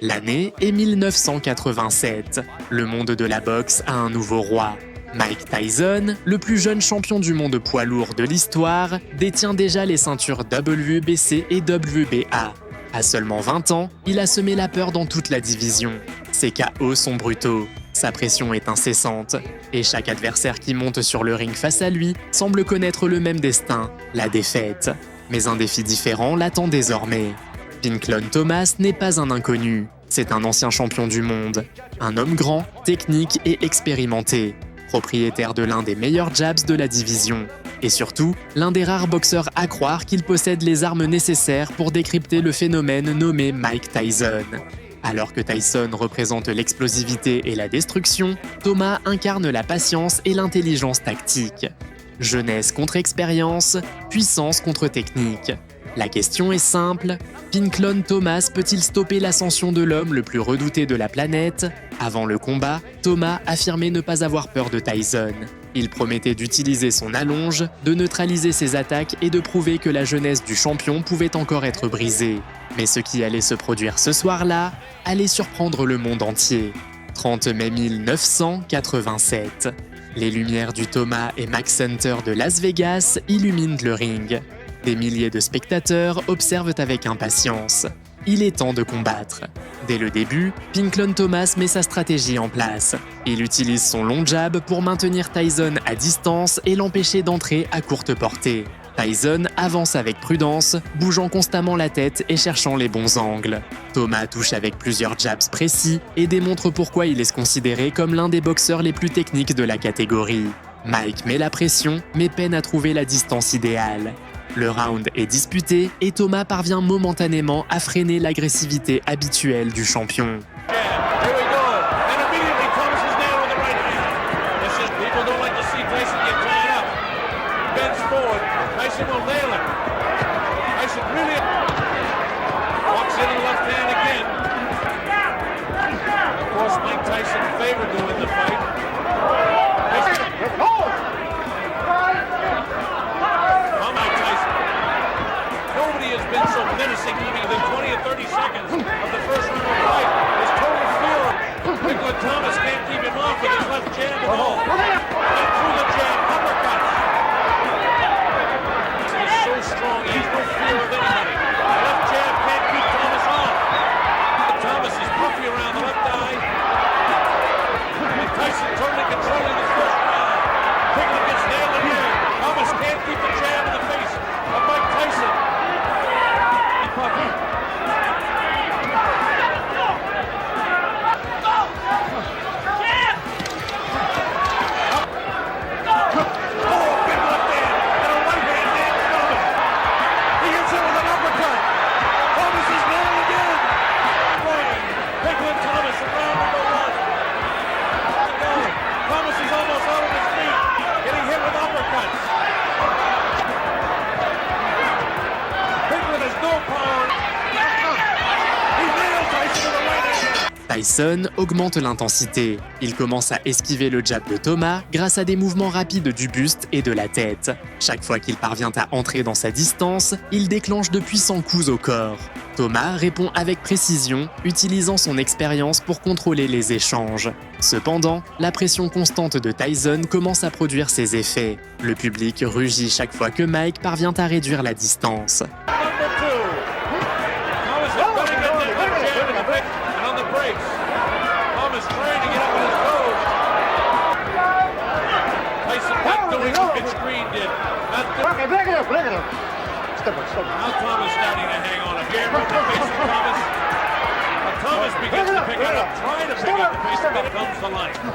L'année est 1987. Le monde de la boxe a un nouveau roi. Mike Tyson, le plus jeune champion du monde poids lourd de l'histoire, détient déjà les ceintures WBC et WBA. À seulement 20 ans, il a semé la peur dans toute la division. Ses KO sont brutaux, sa pression est incessante, et chaque adversaire qui monte sur le ring face à lui semble connaître le même destin, la défaite. Mais un défi différent l'attend désormais. Pinklon Thomas n'est pas un inconnu, c'est un ancien champion du monde. Un homme grand, technique et expérimenté, propriétaire de l'un des meilleurs jabs de la division. Et surtout, l'un des rares boxeurs à croire qu'il possède les armes nécessaires pour décrypter le phénomène nommé Mike Tyson. Alors que Tyson représente l'explosivité et la destruction, Thomas incarne la patience et l'intelligence tactique. Jeunesse contre expérience, puissance contre technique. La question est simple, Pinklon Thomas peut-il stopper l'ascension de l'homme le plus redouté de la planète ? Avant le combat, Thomas affirmait ne pas avoir peur de Tyson. Il promettait d'utiliser son allonge, de neutraliser ses attaques et de prouver que la jeunesse du champion pouvait encore être brisée. Mais ce qui allait se produire ce soir-là allait surprendre le monde entier. 30 mai 1987. Les lumières du Thomas et Mack Center de Las Vegas illuminent le ring. Des milliers de spectateurs observent avec impatience. Il est temps de combattre. Dès le début, Pinklon Thomas met sa stratégie en place. Il utilise son long jab pour maintenir Tyson à distance et l'empêcher d'entrer à courte portée. Tyson avance avec prudence, bougeant constamment la tête et cherchant les bons angles. Thomas touche avec plusieurs jabs précis et démontre pourquoi il est considéré comme l'un des boxeurs les plus techniques de la catégorie. Mike met la pression, mais peine à trouver la distance idéale. Le round est disputé et Thomas parvient momentanément à freiner l'agressivité habituelle du champion. Thomas can't keep him off with his left jab at all. And through the jab, uppercut. He's so strong, he has no fear of anybody. The left jab can't keep Thomas off. Thomas is puffy around the left eye. And Tyson totally controlling the first round. Picking gets nailed in here. Thomas can't keep the jab in the face of Mike Tyson. Puffy. Tyson augmente l'intensité. Il commence à esquiver le jab de Thomas grâce à des mouvements rapides du buste et de la tête. Chaque fois qu'il parvient à entrer dans sa distance, il déclenche de puissants coups au corps. Thomas répond avec précision, utilisant son expérience pour contrôler les échanges. Cependant, la pression constante de Tyson commence à produire ses effets. Le public rugit chaque fois que Mike parvient à réduire la distance. Now Thomas starting to hang on. A jab right in the face of Thomas. Thomas begins to pick it up, trying to pick up the pace, but it comes to life. A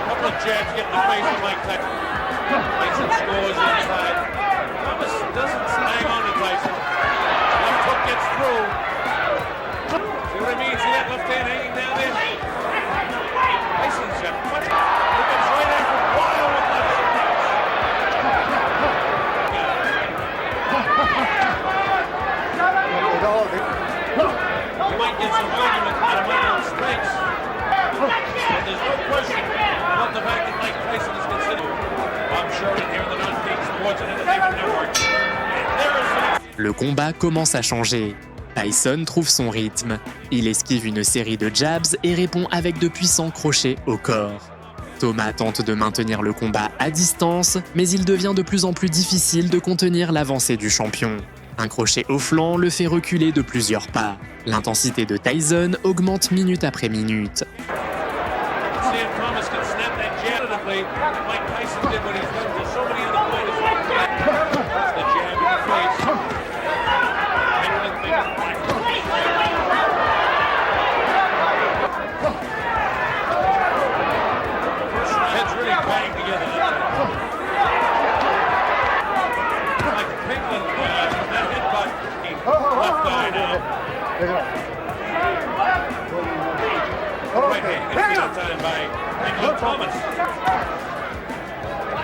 couple of jabs get in the face of Mike Tyson. Tyson scores inside. Thomas doesn't hang on to Tyson. Left hook gets through. See what I mean? See that left hand hanging down there? Tyson's got much. He gets right after wild with left. You might get some argument out of my own strengths, but there's no question about the fact that Mike Tyson is considered. I'm sure that here in the Non-King Sports and Entertainment Network, Le combat commence à changer. Tyson trouve son rythme. Il esquive une série de jabs et répond avec de puissants crochets au corps. Thomas tente de maintenir le combat à distance, mais il devient de plus en plus difficile de contenir l'avancée du champion. Un crochet au flanc le fait reculer de plusieurs pas. L'intensité de Tyson augmente minute après minute.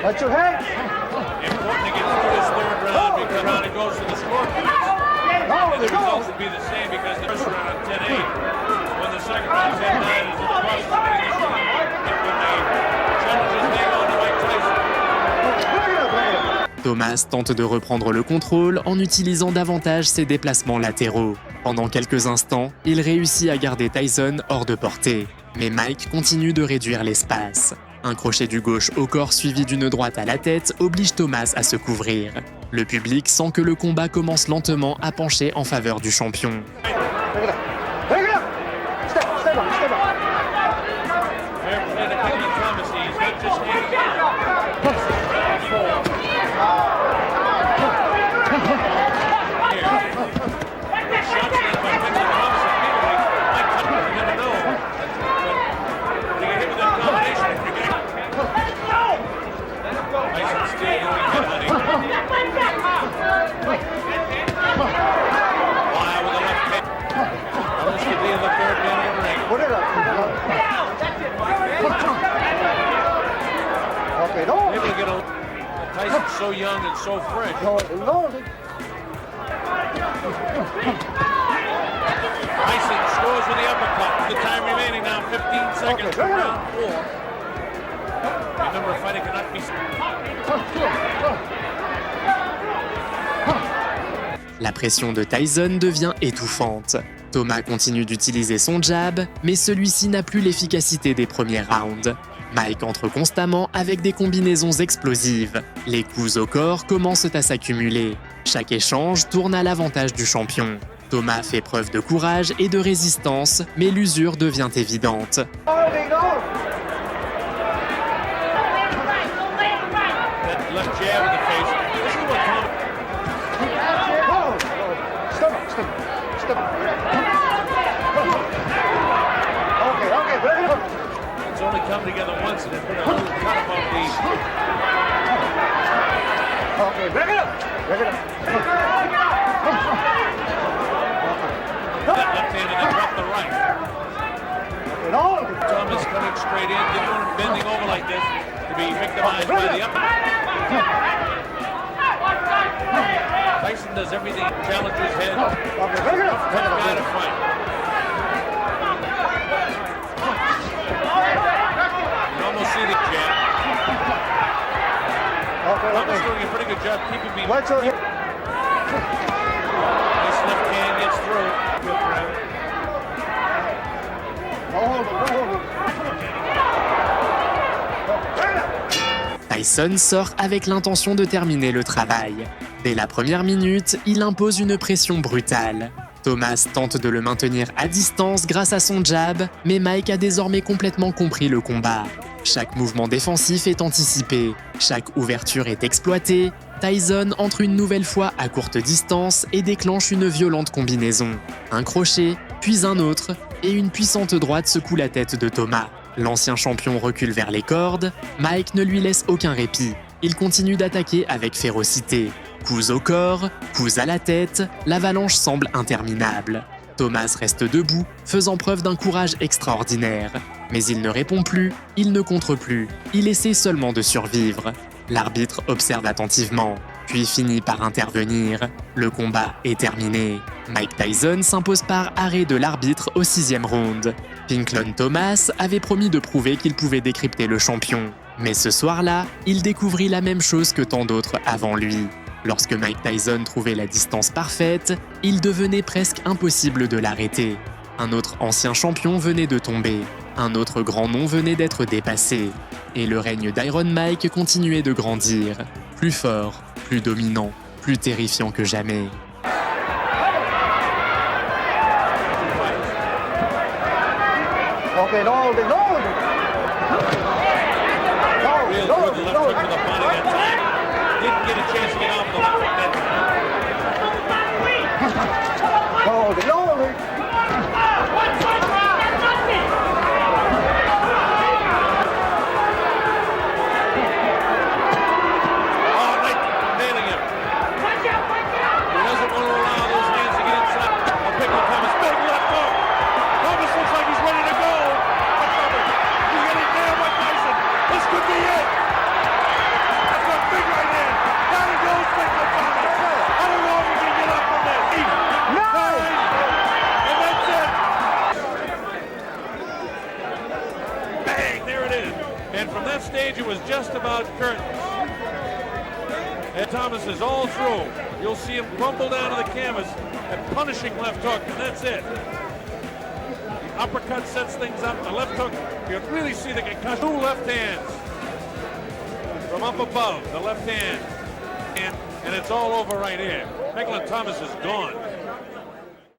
Watch your head. Important to get through this third round because round it goes to the scoreboard. And the results will be the same because the first round 10-8. When the second round 10-9 is in the process of getting the shot. And when the challenges hang on to Mike Tyson. Thomas tente de reprendre le contrôle en utilisant davantage ses déplacements latéraux. Pendant quelques instants, il réussit à garder Tyson hors de portée. Mais Mike continue de réduire l'espace. Un crochet du gauche au corps suivi d'une droite à la tête oblige Thomas à se couvrir. Le public sent que le combat commence lentement à pencher en faveur du champion. Tyson's so young and so fresh. Tyson scores with the uppercut. The time remaining now 15 seconds. Round 4. Remember, a fighter cannot be... La pression de Tyson devient étouffante. Thomas continue d'utiliser son jab, mais celui-ci n'a plus l'efficacité des premiers rounds. Mike entre constamment avec des combinaisons explosives. Les coups au corps commencent à s'accumuler. Chaque échange tourne à l'avantage du champion. Thomas fait preuve de courage et de résistance, mais l'usure devient évidente. It's only come together once and it's been a little cut above these. Okay, break it up. Break it up. That left hand and then drop the right. Thomas coming straight in, didn't want him bending over like this to be victimized by the upper. Tyson does everything, challenges his head. Okay, break it up. Tough guy to fight. See the jab. Thomas doing a pretty good job keeping me. Watch your head. This left hand gets through. Good grab. Tyson sort avec l'intention de terminer le travail. Dès la première minute, il impose une pression brutale. Thomas tente de le maintenir à distance grâce à son jab, mais Mike a désormais complètement compris le combat. Chaque mouvement défensif est anticipé, chaque ouverture est exploitée. Tyson entre une nouvelle fois à courte distance et déclenche une violente combinaison. Un crochet, puis un autre, et une puissante droite secoue la tête de Thomas. L'ancien champion recule vers les cordes, Mike ne lui laisse aucun répit. Il continue d'attaquer avec férocité. Coups au corps, coups à la tête, l'avalanche semble interminable. Thomas reste debout, faisant preuve d'un courage extraordinaire. Mais il ne répond plus, il ne contre plus, il essaie seulement de survivre. L'arbitre observe attentivement, puis finit par intervenir. Le combat est terminé. Mike Tyson s'impose par arrêt de l'arbitre au 6e round. Pinklon Thomas avait promis de prouver qu'il pouvait décrypter le champion. Mais ce soir-là, il découvrit la même chose que tant d'autres avant lui. Lorsque Mike Tyson trouvait la distance parfaite, il devenait presque impossible de l'arrêter. Un autre ancien champion venait de tomber, un autre grand nom venait d'être dépassé, et le règne d'Iron Mike continuait de grandir, plus fort, plus dominant, plus terrifiant que jamais. Okay, hold it, hold it. Real good left hook to the body that time. Didn't get a chance to get off the left hook that time. Hold it, hold it. Oh, Knight nailing him. He doesn't want to allow those hands to get inside. I'll pick up Thomas. Big left hook. Thomas looks like he's ready to go. He's getting nailed by Tyson. This could be it. That's a big right hand. Down he goes, big by Thomas. I don't know if he can get up from this. 8, 9, and that's it. Bang, there it is. And from that stage, it was just about curtains. And Thomas is all through. You'll see him crumble down to the canvas and punishing left hook, and that's it. The uppercut sets things up. The left hook, you can really see the concussion. 2 left hands from up above, the left hand. And it's all over right here. Michael Thomas is gone.